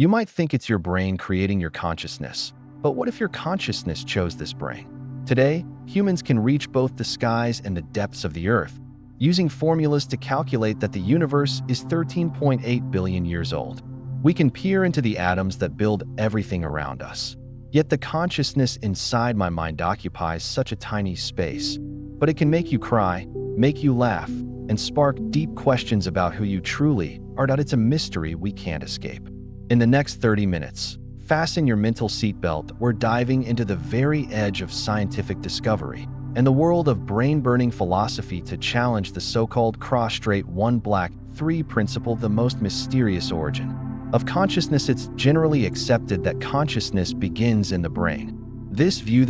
You might think it's your brain creating your consciousness, but what if your consciousness chose this brain? Today, humans can reach both the skies and the depths of the Earth, using formulas to calculate that the universe is 13.8 billion years old. We can peer into the atoms that build everything around us. Yet the consciousness inside my mind occupies such a tiny space. But it can make you cry, make you laugh, and spark deep questions about who you truly are. It's a mystery we can't escape. In the next 30 minutes, fasten your mental seatbelt. We're diving into the very edge of scientific discovery and the world of brain-burning philosophy to challenge the so-called cross-straight one black three principle, the most mysterious origin of consciousness. It's generally accepted that consciousness begins in the brain. This view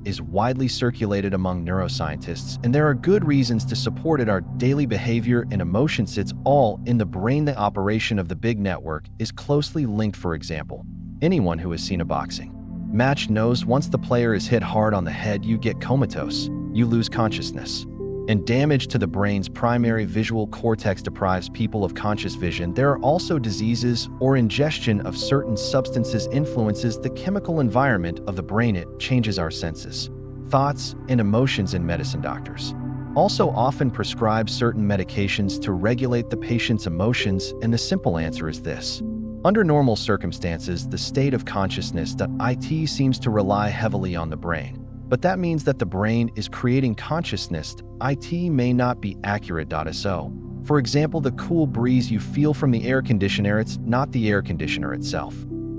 is widely circulated among neuroscientists, and there are good reasons to support it. Our daily behavior and emotion sits all in the brain. The operation of the big network is closely linked. For example, anyone who has seen a boxing match knows once the player is hit hard on the head, you get comatose, you lose consciousness. And damage to the brain's primary visual cortex deprives people of conscious vision. There are also diseases or ingestion of certain substances influences the chemical environment of the brain. It changes our senses, thoughts, and emotions. In medicine, doctors also often prescribe certain medications to regulate the patient's emotions, and the simple answer is this. Under normal circumstances, the state of consciousness (IT) seems to rely heavily on the brain. But that means that the brain is creating consciousness. IT may not be accurate. So, for example, the cool breeze you feel from the air conditioner, it's not the air conditioner itself.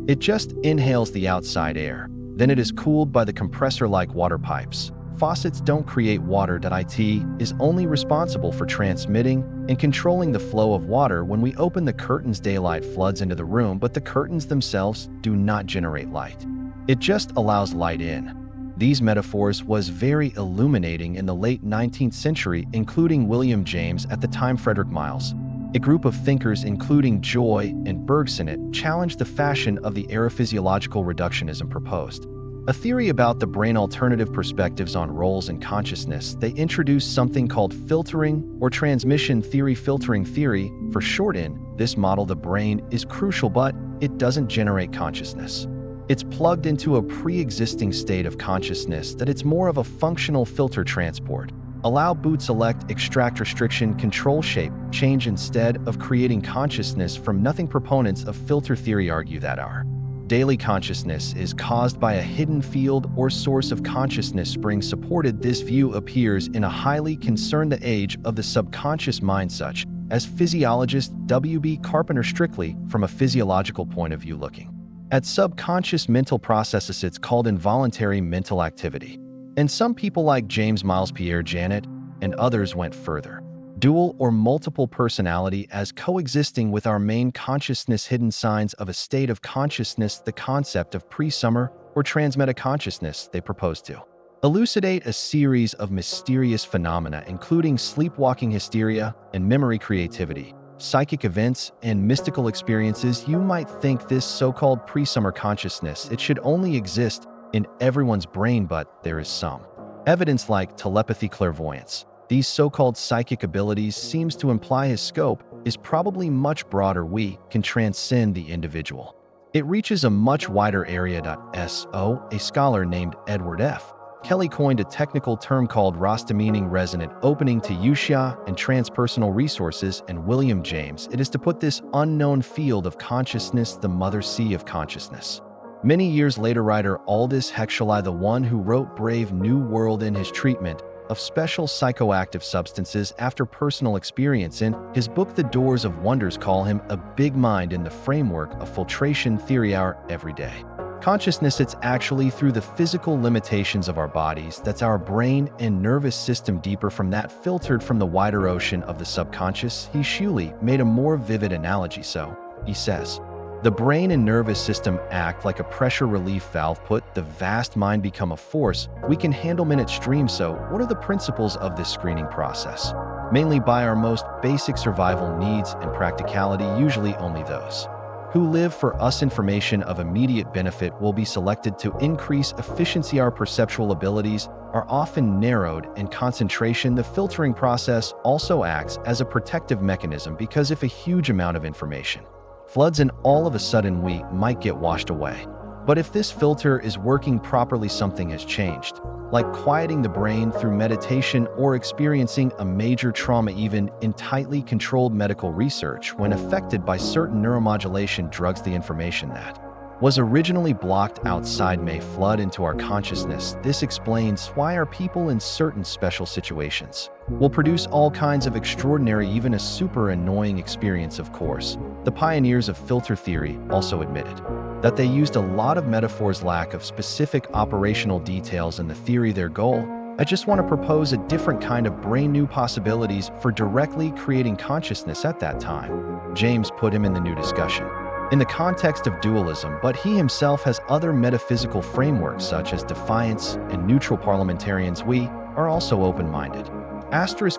It just inhales the outside air. Then it is cooled by the compressor-like water pipes. Faucets don't create water. IT is only responsible for transmitting and controlling the flow of water. When we open the curtains, daylight floods into the room, but the curtains themselves do not generate light. It just allows light in. These metaphors was very illuminating in the late 19th century, including William James, at the time Frederick Miles. A group of thinkers, including Joy and Bergson, challenged the fashion of the aerophysiological reductionism proposed, a theory about the brain. Alternative perspectives on roles in consciousness. They introduced something called filtering or transmission theory. Filtering theory, for short. In this model, the brain is crucial, but it doesn't generate consciousness. It's plugged into a pre-existing state of consciousness. It's more of a functional filter. Transport, allow, boot, select, extract, restriction, control, shape, change. Instead of creating consciousness from nothing, proponents of filter theory argue that our daily consciousness is caused by a hidden field or source of consciousness. Spring supported this view appears in a highly concerned The Age of the Subconscious Mind, such as physiologist W.B. Carpenter. Strictly from a physiological point of view, looking at subconscious mental processes, it's called involuntary mental activity. And some people like James Miles, Pierre Janet, and others went further. Dual or multiple personality as coexisting with our main consciousness. Hidden signs of a state of consciousness. The concept of pre-summer or transmeta consciousness. They propose to elucidate a series of mysterious phenomena, including sleepwalking hysteria and memory creativity, psychic events, and mystical experiences. You might think this so-called pre-summer consciousness, it should only exist in everyone's brain, but there is some evidence like telepathy, clairvoyance. These so-called psychic abilities seems to imply his scope is probably much broader. We can transcend the individual. It reaches a much wider area. A scholar named Edward F. Kelly coined a technical term called rasta, meaning resonant, opening to Yuxia and transpersonal resources. And William James, it is to put this unknown field of consciousness the mother sea of consciousness. Many years later, writer Aldous Huxley, the one who wrote Brave New World, in his treatment of special psychoactive substances after personal experience in his book The Doors of Wonders, call him a big mind in the framework of filtration theory. Our everyday consciousness, it's actually through the physical limitations of our bodies. That's our brain and nervous system deeper from that, filtered from the wider ocean of the subconscious. Huxley made a more vivid analogy. So, he says, the brain and nervous system act like a pressure relief valve. Put the vast mind become a force we can handle minute stream. So, what are the principles of this screening process? Mainly by our most basic survival needs and practicality. Usually only those who live for us. Information of immediate benefit will be selected to increase efficiency. Our perceptual abilities are often narrowed in concentration. The filtering process also acts as a protective mechanism, because if a huge amount of information floods and all of a sudden we might get washed away. But if this filter is working properly, something has changed, like quieting the brain through meditation or experiencing a major trauma. Even in tightly controlled medical research, when affected by certain neuromodulation drugs, the information that was originally blocked outside may flood into our consciousness. This explains why our people in certain special situations will produce all kinds of extraordinary, even a super annoying experience. Of course, the pioneers of filter theory also admitted that they used a lot of metaphors, lack of specific operational details in the theory. Their goal: I just want to propose a different kind of brain, new possibilities for directly creating consciousness. At that time, James put him in the new discussion in the context of dualism, but he himself has other metaphysical frameworks such as defiance and neutral. Parliamentarians, we are also open-minded.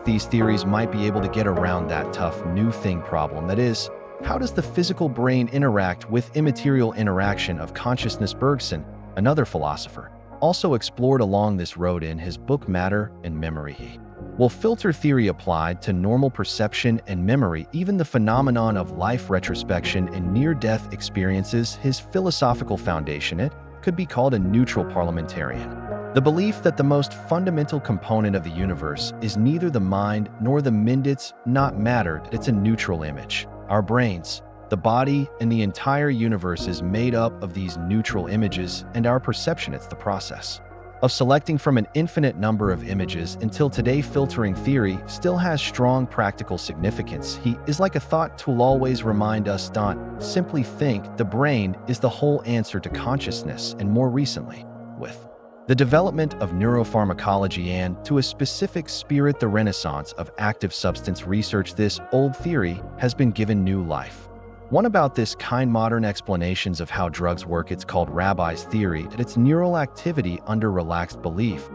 These theories might be able to get around that tough new thing problem, that is, how does the physical brain interact with immaterial interaction of consciousness? Bergson, another philosopher, also explored along this road in his book Matter and Memory. Filter theory applied to normal perception and memory, even the phenomenon of life retrospection and near-death experiences, his philosophical foundation. It could be called a neutral parliamentarian. The belief that the most fundamental component of the universe is neither the mind nor the mind, it's not matter, it's a neutral image. Our brains, the body, and the entire universe is made up of these neutral images, and our perception, it's the process of selecting from an infinite number of images. Until today, filtering theory still has strong practical significance. He is like a thought tool, always remind us don't simply think the brain is the whole answer to consciousness. And more recently, with the development of neuropharmacology and, to a specific spirit, the renaissance of active substance research, this old theory has been given new life. One about this kind, modern explanations of how drugs work. It's called Rabbi's theory, that it's neural activity under relaxed belief.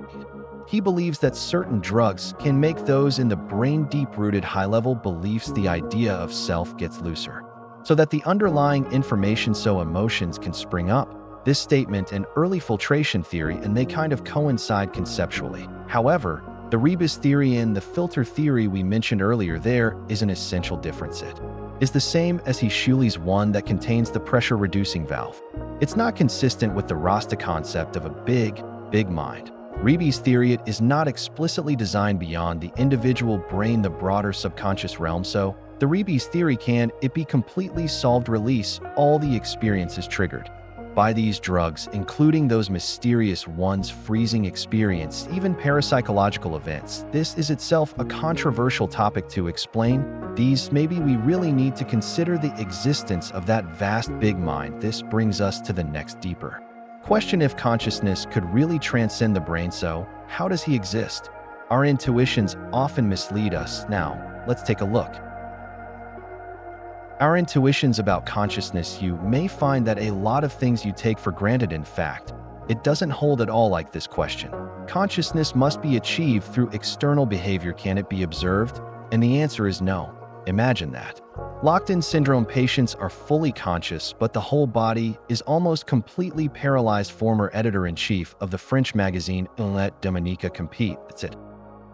He believes that certain drugs can make those in the brain deep-rooted high-level beliefs, the idea of self, gets looser, so that the underlying information, so emotions can spring up. This statement and early filtration theory, and they kind of coincide conceptually. However, the rebus theory and the filter theory we mentioned earlier, there is an essential difference. It is the same as Schule's one that contains the pressure-reducing valve. It's not consistent with the Rasta concept of a big mind. Rebus theory, it is not explicitly designed beyond the individual brain, the broader subconscious realm. So, the Rebus theory can it be completely solved, release all the experiences triggered by these drugs, including those mysterious ones, freezing experience, even parapsychological events. This is itself a controversial topic to explain. These maybe we really need to consider the existence of that vast big mind. This brings us to the next deeper question: if consciousness could really transcend the brain, so how does he exist? Our intuitions often mislead us. Now, let's take a look. Our intuitions about consciousness, you may find that a lot of things you take for granted. In fact, it doesn't hold at all like this question. Consciousness must be achieved through external behavior. Can it be observed? And the answer is no. Imagine that. Locked-in syndrome patients are fully conscious, but the whole body is almost completely paralyzed. Former editor-in-chief of the French magazine Let Dominica Compete. That's it.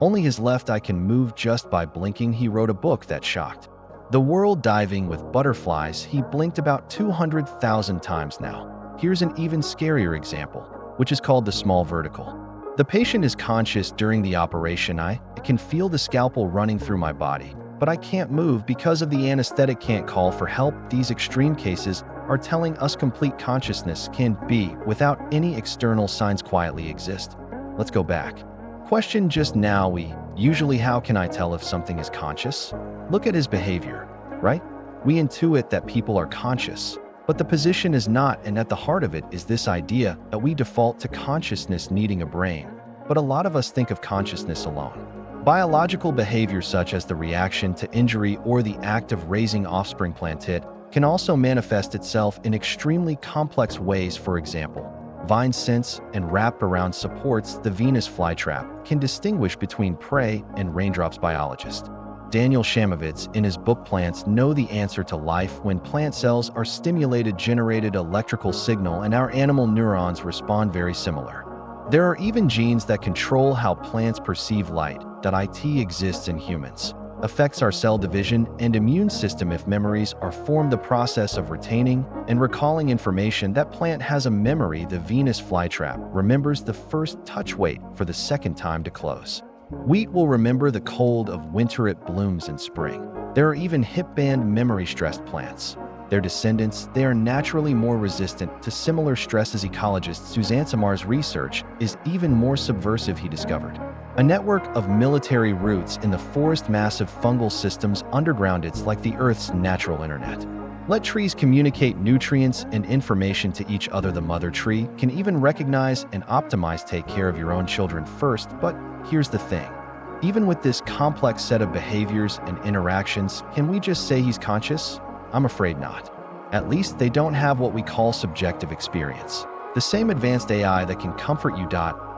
Only his left eye can move just by blinking. He wrote a book that shocked the world, Diving with Butterflies. He blinked about 200,000 times now. Here's an even scarier example, which is called the small vertical. The patient is conscious during the operation. I can feel the scalpel running through my body, but I can't move because of the anesthetic, can't call for help. These extreme cases are telling us complete consciousness can be, without any external signs, quietly exist. Let's go back. Question just now, we usually, how can I tell if something is conscious? Look at his behavior, right? We intuit that people are conscious, but the position is not, and at the heart of it is this idea that we default to consciousness needing a brain. But a lot of us think of consciousness alone. Biological behavior such as the reaction to injury or the act of raising offspring planted can also manifest itself in extremely complex ways. For example, vine sense and wrap around supports the Venus flytrap can distinguish between prey and raindrops. Biologist Daniel Shamovitz, in his book Plants Know the Answer to Life, when plant cells are stimulated, generated electrical signal, and our animal neurons respond very similar. There are even genes that control how plants perceive light. It exists in humans. affects our cell division and immune system. If memories are formed, the process of retaining and recalling information. That plant has a memory. The Venus flytrap remembers the first touch. Wait for the second time to close. Wheat will remember the cold of winter. It blooms in spring. There are even hip band memory stressed plants. Their descendants, they are naturally more resistant to similar stresses. Ecologist Suzanne Samar's research is even more subversive. He discovered a network of military roots in the forest, massive fungal systems underground. It's like the Earth's natural internet. Let trees communicate nutrients and information to each other. The mother tree can even recognize and optimize. Take care of your own children first. But here's the thing. Even with this complex set of behaviors and interactions, can we just say he's conscious? I'm afraid not. At least they don't have what we call subjective experience. The same advanced AI that can comfort you,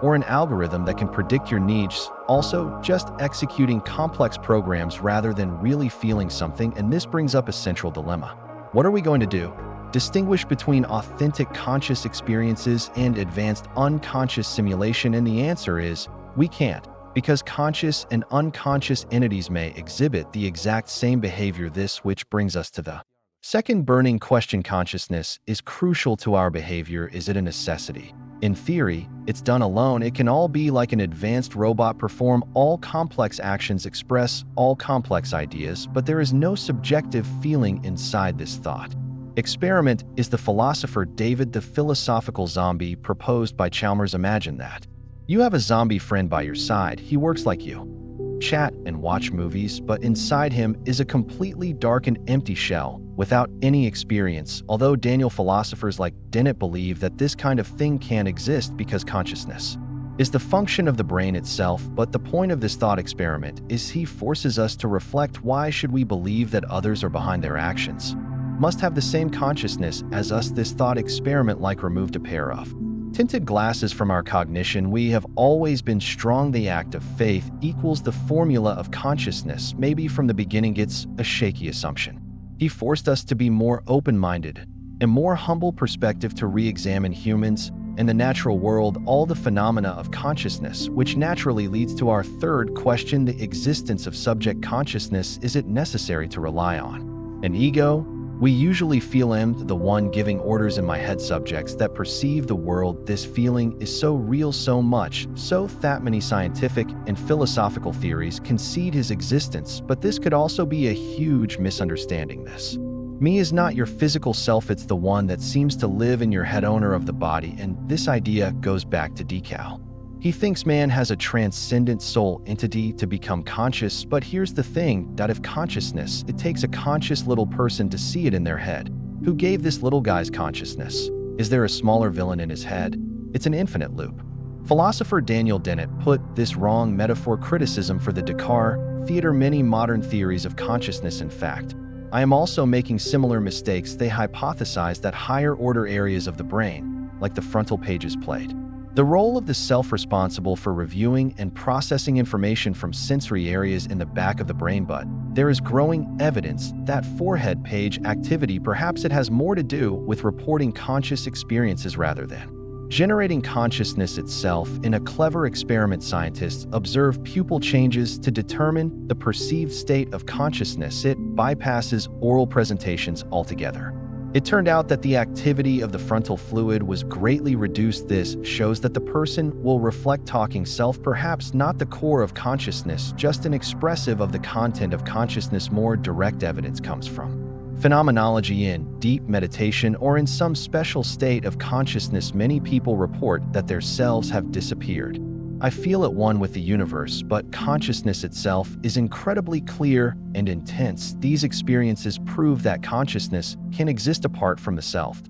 or an algorithm that can predict your needs, also just executing complex programs rather than really feeling something. And this brings up a central dilemma. What are we going to do? Distinguish between authentic conscious experiences and advanced unconscious simulation? And the answer is, we can't. Because conscious and unconscious entities may exhibit the exact same behavior. Which brings us to the second burning question. Consciousness is crucial to our behavior. Is it a necessity? In theory, it's done alone. It can all be like an advanced robot, perform all complex actions, express all complex ideas, but there is no subjective feeling inside this thought experiment. Is the philosopher David the philosophical zombie proposed by Chalmers? Imagine that. You have a zombie friend by your side. He works like you, chat and watch movies, but inside him is a completely dark and empty shell without any experience. Although Daniel, philosophers like Dennett believe that this kind of thing can exist because consciousness is the function of the brain itself. But the point of this thought experiment is he forces us to reflect. Why should we believe that others are behind their actions, must have the same consciousness as us? This thought experiment like removed a pair of tinted glasses from our cognition. We have always been strong. The act of faith equals the formula of consciousness. Maybe from the beginning it's a shaky assumption. He forced us to be more open-minded, a more humble perspective, to re-examine humans and the natural world, all the phenomena of consciousness, which naturally leads to our third question, the existence of subject consciousness. Is it necessary to rely on an ego? We usually feel I'm the one giving orders in my head. Subjects that perceive the world. This feeling is so real, so much so that many scientific and philosophical theories concede his existence. But this could also be a huge misunderstanding. This me is not your physical self, it's the one that seems to live in your head, owner of the body. And this idea goes back to Decal. He thinks man has a transcendent soul entity to become conscious. But here's the thing, that if consciousness, it takes a conscious little person to see it in their head. Who gave this little guy's consciousness? Is there a smaller villain in his head? It's an infinite loop. Philosopher Daniel Dennett put this wrong metaphor. Criticism for the Descartes theater. Many modern theories of consciousness. In fact, I am also making similar mistakes. They hypothesize that higher order areas of the brain, like the frontal pages, played the role of the self responsible for reviewing and processing information from sensory areas in the back of the brain. But there is growing evidence that forehead page activity, perhaps it has more to do with reporting conscious experiences rather than generating consciousness itself. In a clever experiment, scientists observe pupil changes to determine the perceived state of consciousness. It bypasses oral presentations altogether. It turned out that the activity of the frontal fluid was greatly reduced. This shows that the person will reflect talking self, perhaps not the core of consciousness, just an expressive of the content of consciousness. More direct evidence comes from phenomenology. In deep meditation or in some special state of consciousness, many people report that their selves have disappeared. I feel at one with the universe, but consciousness itself is incredibly clear and intense. These experiences prove that consciousness can exist apart from the self.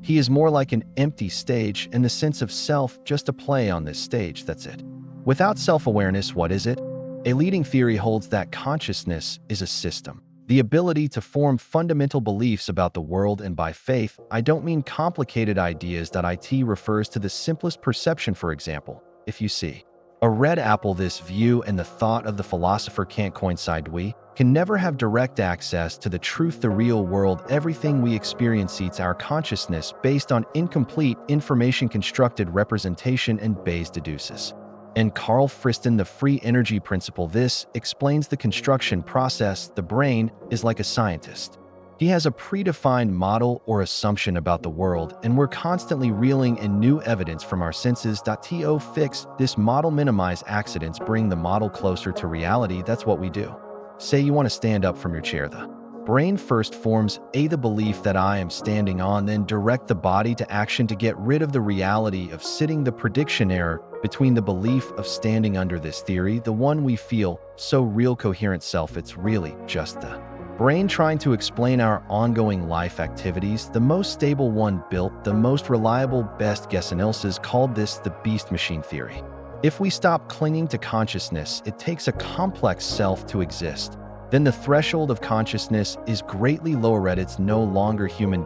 He is more like an empty stage, and the sense of self just a play on this stage. That's it. Without self-awareness, what is it? A leading theory holds that consciousness is a system, the ability to form fundamental beliefs about the world. And by faith, I don't mean complicated ideas. It refers to the simplest perception. For example, if you see a red apple, this view and the thought of the philosopher can't coincide. We can never have direct access to the truth, the real world. Everything we experience eats our consciousness based on incomplete information, constructed representation, and Bayes deduces And Carl Friston, the free energy principle, this explains the construction process. The brain is like a scientist. He has a predefined model or assumption about the world, and we're constantly reeling in new evidence from our senses. To fix this model, minimize accidents, bring the model closer to reality. That's what we do. Say you want to stand up from your chair. The brain first forms the belief that I am standing on, then direct the body to action to get rid of the reality of sitting. The prediction error between the belief of standing under this theory, the one we feel so real, coherent self, it's really just the brain trying to explain our ongoing life activities. The most stable one built, the most reliable, best guess analysis called this the beast machine theory. If we stop clinging to consciousness, it takes a complex self to exist. Then the threshold of consciousness is greatly lowered. It's no longer human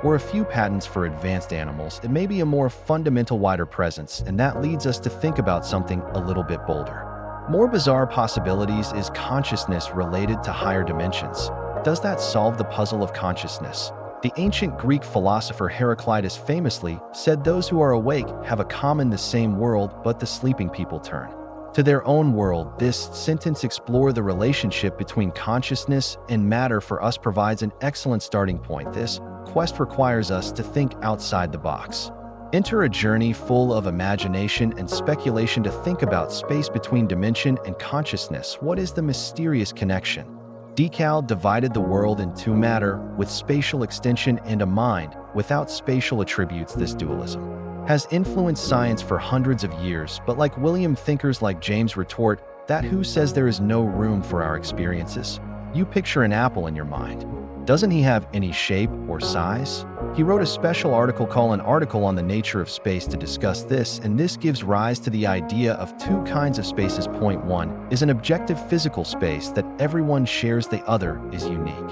or a few patents for advanced animals. It may be a more fundamental, wider presence, and that leads us to think about something a little bit bolder. More bizarre possibilities. Is consciousness related to higher dimensions? Does that solve the puzzle of consciousness? The ancient Greek philosopher Heraclitus famously said those who are awake have a common the same world, but the sleeping people turn to their own world. This sentence explores the relationship between consciousness and matter. For us, provides an excellent starting point. This quest requires us to think outside the box. Enter a journey full of imagination and speculation to think about space between dimension and consciousness. What is the mysterious connection? Descartes divided the world into matter with spatial extension and a mind without spatial attributes. This dualism has influenced science for hundreds of years, but like William, thinkers like James retort that who says there is no room for our experiences? You picture an apple in your mind. Doesn't he have any shape or size? He wrote a special article called An Article on the Nature of Space to discuss this, and this gives rise to the idea of two kinds of spaces. Point one is an objective physical space that everyone shares. The other is unique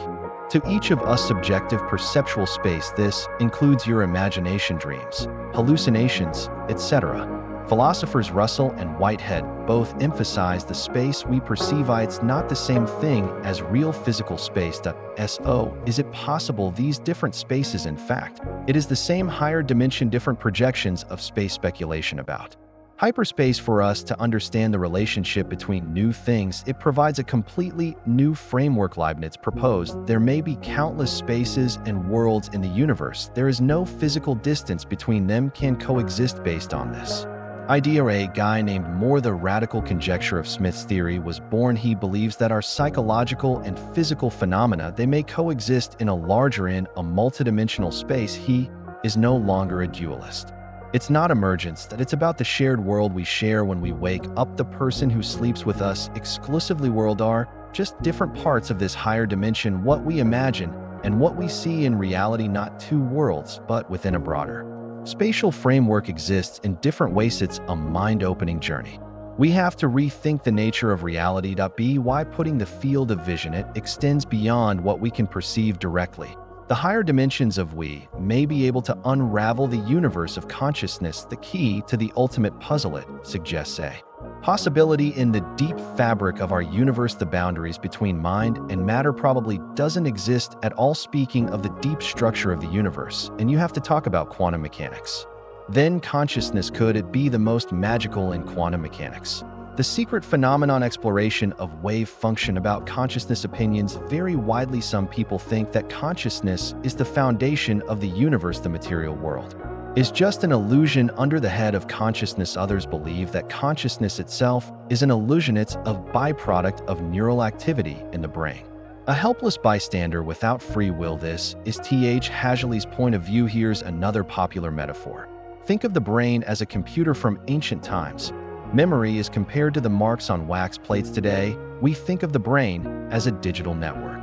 to each of us, subjective perceptual space. This includes your imagination, dreams, hallucinations, etc. Philosophers Russell and Whitehead both emphasize the space we perceive. It's not the same thing as real physical space. So, is it possible these different spaces, in fact, it is the same higher dimension, different projections of space? Speculation about hyperspace. For us to understand the relationship between new things, it provides a completely new framework. Leibniz proposed there may be countless spaces and worlds in the universe. There is no physical distance between them, can coexist. Based on this idea, a guy named Moore, the radical conjecture of Smith's theory, was born. He believes that our psychological and physical phenomena, they may coexist in a larger, in a multidimensional space. He is no longer a dualist. It's not emergence, that it's about the shared world we share when we wake up. The person who sleeps with us exclusively world are just different parts of this higher dimension, what we imagine and what we see in reality, not two worlds, but within a broader spatial framework exists in different ways. It's a mind-opening journey. We have to rethink the nature of reality. By putting the field of vision, it extends beyond what we can perceive directly. The higher dimensions of we may be able to unravel the universe of consciousness, the key to the ultimate puzzle. It suggests a possibility in the deep fabric of our universe. The boundaries between mind and matter probably doesn't exist at all. Speaking of the deep structure of the universe, and you have to talk about quantum mechanics. Then consciousness, could it be the most magical in quantum mechanics? The secret phenomenon exploration of wave function. About consciousness, opinions vary widely. Some people think that consciousness is the foundation of the universe. The material world is just an illusion under the head of consciousness. Others believe that consciousness itself is an illusion. It's a byproduct of neural activity in the brain, a helpless bystander without free will. This is T.H. Hadley's point of view. Here's another popular metaphor. Think of the brain as a computer from ancient times. Memory is compared to the marks on wax plates. Today, we think of the brain as a digital network.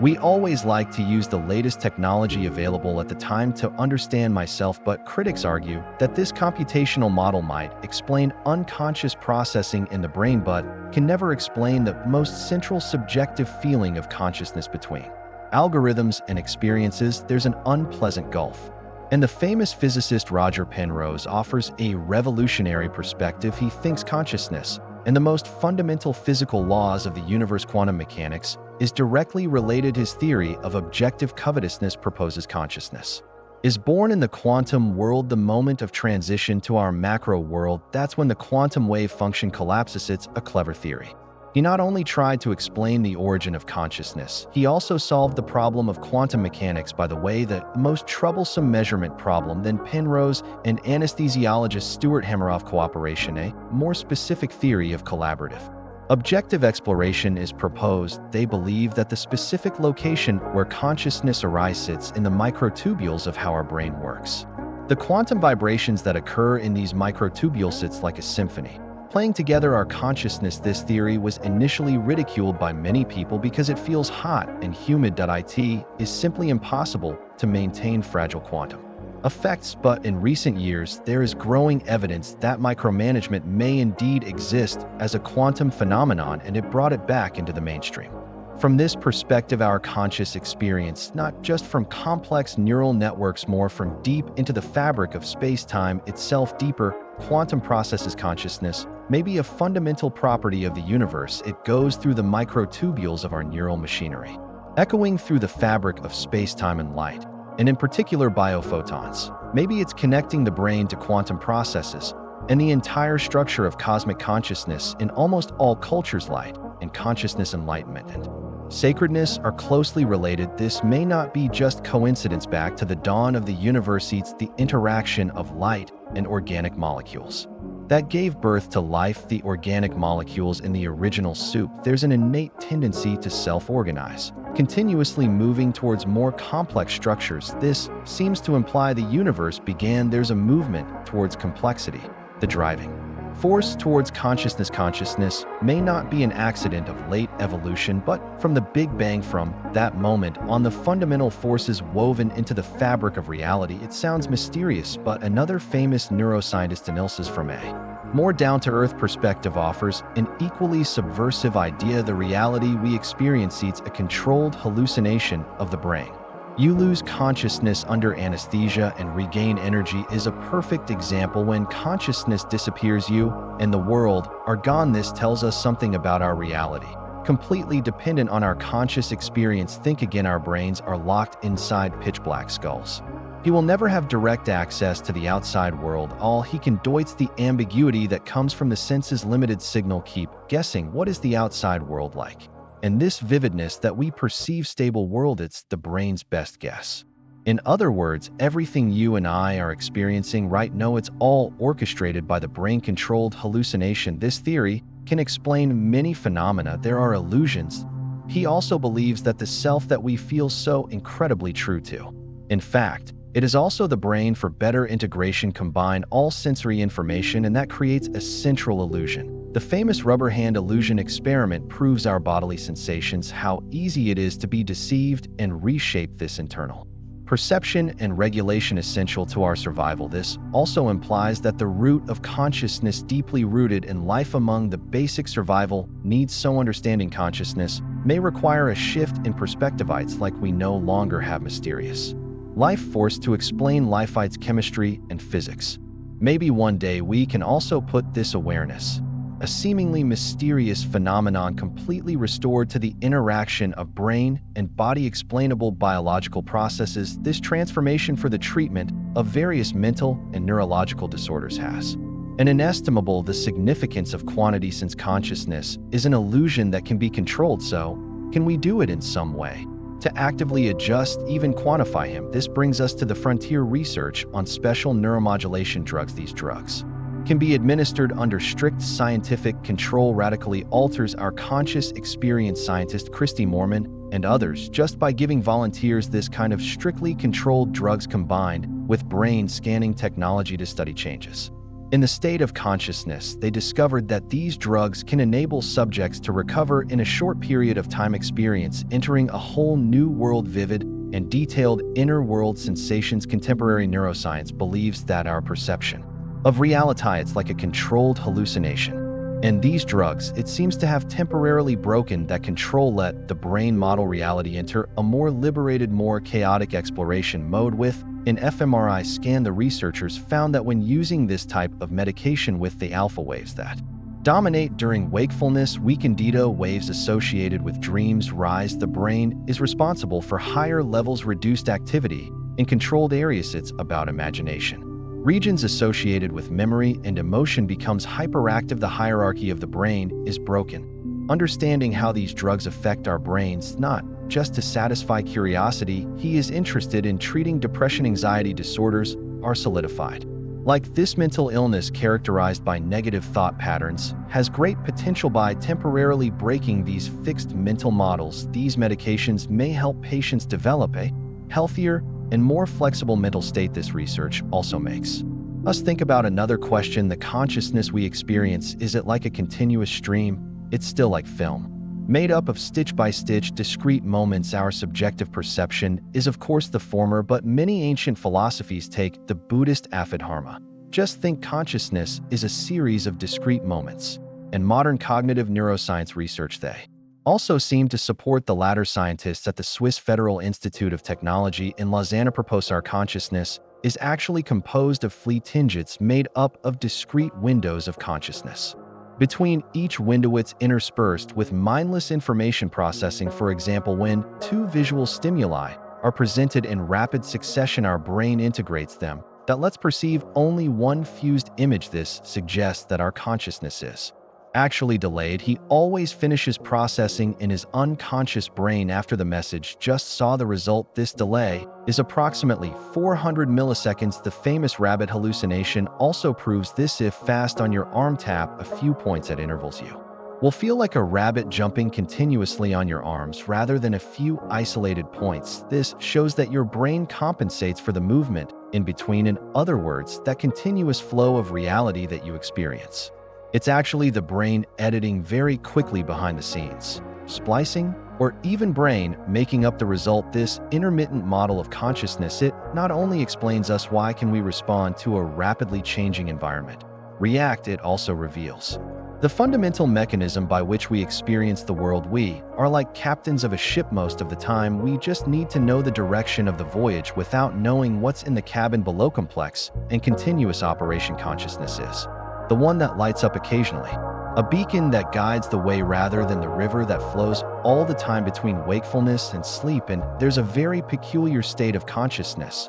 We always like to use the latest technology available at the time to understand myself, but critics argue that this computational model might explain unconscious processing in the brain, but can never explain the most central subjective feeling of consciousness between algorithms and experiences. There's an unpleasant gulf. And the famous physicist Roger Penrose offers a revolutionary perspective. He thinks consciousness and the most fundamental physical laws of the universe, quantum mechanics, is directly related. His theory of objective covetousness proposes consciousness Is born in the quantum world, the moment of transition to our macro world. That's when the quantum wave function collapses. It's a clever theory. He not only tried to explain the origin of consciousness, he also solved the problem of quantum mechanics, by the way, the most troublesome measurement problem than Penrose and anesthesiologist Stuart Hameroff cooperation, a more specific theory of collaborative. Objective exploration is proposed. They believe that the specific location where consciousness arises sits in the microtubules of how our brain works. The quantum vibrations that occur in these microtubules sits like a symphony, playing together our consciousness. This theory was initially ridiculed by many people because it feels hot and humid. It is simply impossible to maintain fragile quantum effects, but in recent years, there is growing evidence that micromanagement may indeed exist as a quantum phenomenon, and it brought it back into the mainstream. From this perspective, our conscious experience, not just from complex neural networks, more from deep into the fabric of space-time itself. Deeper quantum processes consciousness may be a fundamental property of the universe. It goes through the microtubules of our neural machinery, echoing through the fabric of space-time and light, and in particular biophotons. Maybe it's connecting the brain to quantum processes and the entire structure of cosmic consciousness. In almost all cultures, light and consciousness, enlightenment and sacredness are closely related. This may not be just coincidence. Back to the dawn of the universe, it's the interaction of light and organic molecules that gave birth to life. The organic molecules in the original soup, there's an innate tendency to self-organize, continuously moving towards more complex structures. This seems to imply the universe began. There's a movement towards complexity, the driving force towards consciousness. Consciousness may not be an accident of late evolution, but from the Big Bang. From that moment on, the fundamental forces woven into the fabric of reality. It sounds mysterious, but another famous neuroscientist analysis from a more down-to-earth perspective offers an equally subversive idea. The reality we experience is a controlled hallucination of the brain. You lose consciousness under anesthesia and regain energy is a perfect example. When consciousness disappears, you and the world are gone. This tells us something about our reality, completely dependent on our conscious experience. Think again, our brains are locked inside pitch-black skulls. He will never have direct access to the outside world. All he can do is the ambiguity that comes from the senses' limited signal. Keep guessing, what is the outside world like? And this vividness that we perceive stable world, it's the brain's best guess. In other words, everything you and I are experiencing right now, it's all orchestrated by the brain-controlled hallucination. This theory can explain many phenomena. There are illusions. He also believes that the self that we feel so incredibly true to. In fact, it is also the brain for better integration, combine all sensory information, and that creates a central illusion. The famous rubber hand illusion experiment proves our bodily sensations, how easy it is to be deceived, and reshape this internal perception and regulation essential to our survival. This also implies that the root of consciousness, deeply rooted in life, among the basic survival needs. So understanding consciousness may require a shift in perspective. It's like we no longer have mysterious life force to explain life, its chemistry and physics. Maybe one day we can also put this awareness, a seemingly mysterious phenomenon, completely restored to the interaction of brain and body, explainable biological processes. This transformation for the treatment of various mental and neurological disorders has an inestimable the significance of quantity, since consciousness is an illusion that can be controlled. So, can we do it in some way to actively adjust, even quantify him? This brings us to the frontier research on special neuromodulation drugs. These drugs can be administered under strict scientific control, radically alters our conscious experience. Scientist Christy Mormon and others, just by giving volunteers this kind of strictly controlled drugs combined with brain scanning technology to study changes in the state of consciousness, they discovered that these drugs can enable subjects to recover in a short period of time, experience entering a whole new world, vivid and detailed inner world sensations. Contemporary neuroscience believes that our perception of reality, it's like a controlled hallucination. And these drugs, it seems to have temporarily broken that control, let the brain model reality enter a more liberated, more chaotic exploration mode. With an fMRI scan, the researchers found that when using this type of medication with the alpha waves that dominate during wakefulness, weakened theta waves associated with dreams rise. The brain is responsible for higher levels reduced activity In controlled areas, it's about imagination. Regions associated with memory and emotion becomes hyperactive. The hierarchy of the brain is broken. Understanding how these drugs affect our brains, not just to satisfy curiosity, he is interested in treating depression, anxiety disorders, are solidified. Like this mental illness characterized by negative thought patterns has great potential by temporarily breaking these fixed mental models. These medications may help patients develop a healthier and more flexible mental state. This research also makes us think about another question: the consciousness we experience, is it like a continuous stream? It's still like film, made up of stitch-by-stitch discrete moments. Our subjective perception is of course the former, but many ancient philosophies take the Buddhist Abhidharma. Just think consciousness is a series of discrete moments. And modern cognitive neuroscience research, they also seem to support the latter. Scientists at the Swiss Federal Institute of Technology in Lausanne propose our consciousness is actually composed of tinjets made up of discrete windows of consciousness. Between each window, it's interspersed with mindless information processing. For example, when two visual stimuli are presented in rapid succession, our brain integrates them. That lets perceive only one fused image. This suggests that our consciousness is actually delayed. He always finishes processing in his unconscious brain after the message just saw the result. This delay is approximately 400 milliseconds. The famous rabbit hallucination also proves this. If fast on your arm, tap a few points at intervals, you will feel like a rabbit jumping continuously on your arms rather than a few isolated points. This shows that your brain compensates for the movement in between. In other words, that continuous flow of reality that you experience, it's actually the brain editing very quickly behind the scenes, splicing, or even brain making up the result. This intermittent model of consciousness, it not only explains us why can we respond to a rapidly changing environment, react, it also reveals the fundamental mechanism by which we experience the world. We are like captains of a ship most of the time. We just need to know the direction of the voyage without knowing what's in the cabin below. Complex and continuous operation consciousness is the one that lights up occasionally, a beacon that guides the way rather than the river that flows all the time between wakefulness and sleep. And there's a very peculiar state of consciousness.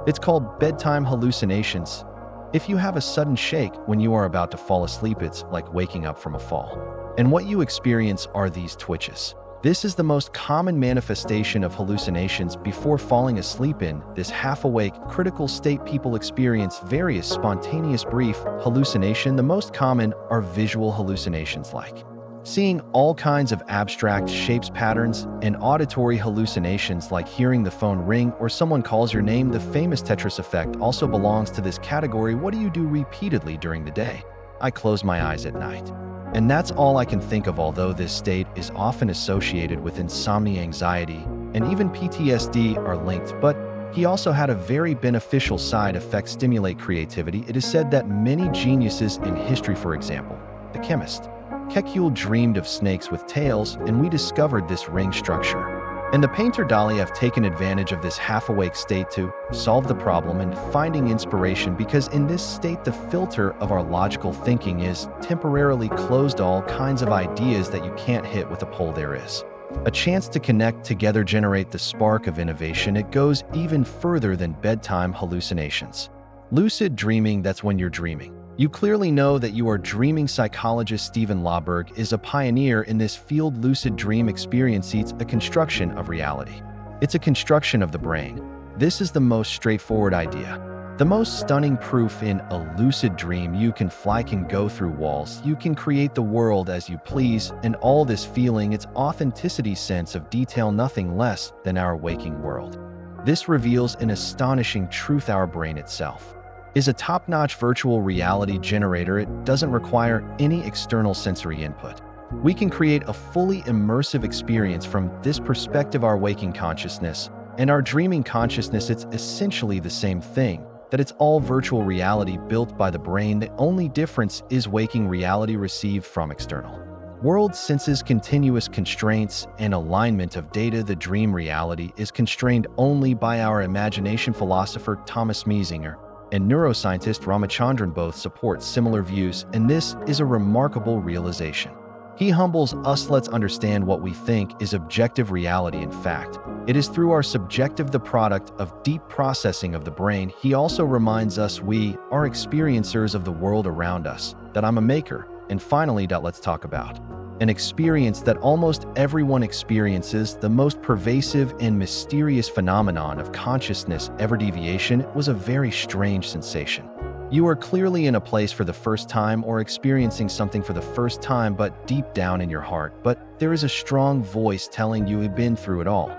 It's called bedtime hallucinations. If you have a sudden shake when you are about to fall asleep, it's like waking up from a fall. And what you experience are these twitches. This is the most common manifestation of hallucinations before falling asleep. In this half-awake, critical state, people experience various spontaneous brief hallucination. The most common are visual hallucinations, like seeing all kinds of abstract shapes, patterns, and auditory hallucinations like hearing the phone ring or someone calls your name. The famous Tetris effect also belongs to this category. What do you do repeatedly during the day? I close my eyes at night, and that's all I can think of. Although this state is often associated with insomnia, anxiety, and even PTSD are linked, but he also had a very beneficial side effect: stimulate creativity. It is said that many geniuses in history, for example, the chemist Kekule, dreamed of snakes with tails, and we discovered this ring structure. And the painter Dali have taken advantage of this half-awake state to solve the problem and finding inspiration, because in this state the filter of our logical thinking is temporarily closed. All kinds of ideas that you can't hit with a pole. There is a chance to connect together, generate the spark of innovation. It goes even further than bedtime hallucinations. Lucid dreaming, that's when you're dreaming. You clearly know that you are dreaming. Psychologist Stephen Lauberg is a pioneer in this field. Lucid dream experience is a construction of reality. It's a construction of the brain. This is the most straightforward idea. The most stunning proof: in a lucid dream, you can fly, can go through walls, you can create the world as you please, and all this feeling, its authenticity, sense of detail, nothing less than our waking world. This reveals an astonishing truth: our brain itself is a top-notch virtual reality generator. It doesn't require any external sensory input. We can create a fully immersive experience. From this perspective, our waking consciousness and our dreaming consciousness, it's essentially the same thing, that it's all virtual reality built by the brain. The only difference is waking reality received from external world senses, continuous constraints, and alignment of data. The dream reality is constrained only by our imagination. Philosopher Thomas Miesinger and neuroscientist Ramachandran both support similar views, and this is a remarkable realization. He humbles us. Let's understand what we think is objective reality. In fact, It is through our subjective the product of deep processing of the brain. He also reminds us we are experiencers of the world around us, that I'm a maker. And finally, let's talk about an experience that almost everyone experiences, the most pervasive and mysterious phenomenon of consciousness ever. Deviation was a very strange sensation. You are clearly in a place for the first time or experiencing something for the first time, but deep down in your heart, there is a strong voice telling you you've been through it all.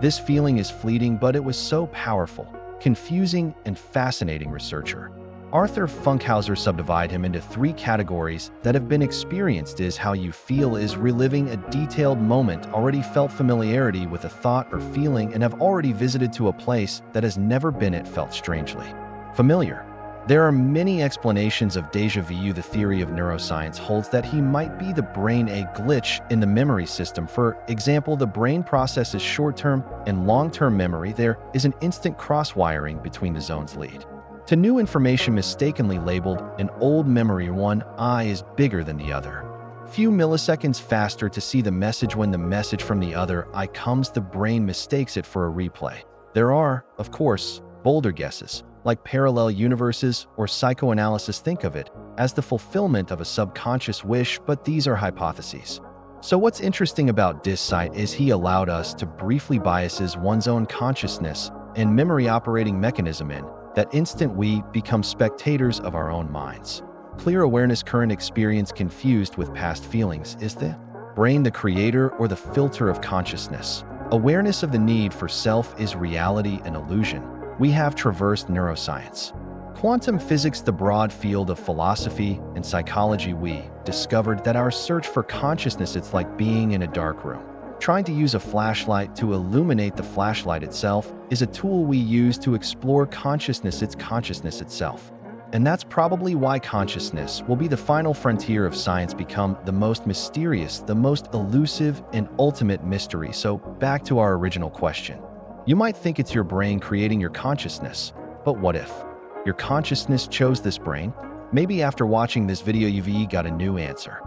This feeling is fleeting, but it was so powerful, confusing, and fascinating. Researcher Arthur Funkhauser subdivided him into 3 categories that have been experienced: is how you feel, is reliving a detailed moment, already felt familiarity with a thought or feeling, and have already visited to a place that has never been it felt strangely familiar. There are many explanations of déjà vu. The theory of neuroscience holds that he might be the brain a glitch in the memory system. For example, the brain processes short-term and long-term memory. There is an instant cross-wiring between the zones lead to new information mistakenly labeled an old memory. One eye is bigger than the other, few milliseconds faster to see the message. When the message from the other eye comes, the brain mistakes it for a replay. There are, of course, bolder guesses, like parallel universes or psychoanalysis think of it as the fulfillment of a subconscious wish, but these are hypotheses. So what's interesting about this site is he allowed us to briefly biases one's own consciousness and memory operating mechanism. In that instant, we become spectators of our own minds. Clear awareness, current experience confused with past feelings. Is the brain the creator or the filter of consciousness? Awareness of the need for self. Is reality an illusion? We have traversed neuroscience, quantum physics, the broad field of philosophy and psychology. We discovered that our search for consciousness, it's like being in a dark room, trying to use a flashlight to illuminate the flashlight itself, is a tool we use to explore consciousness. It's consciousness itself. And that's probably why consciousness will be the final frontier of science, become the most mysterious, the most elusive, and ultimate mystery. So back to our original question. You might think it's your brain creating your consciousness, but what if your consciousness chose this brain? Maybe after watching this video you've got a new answer.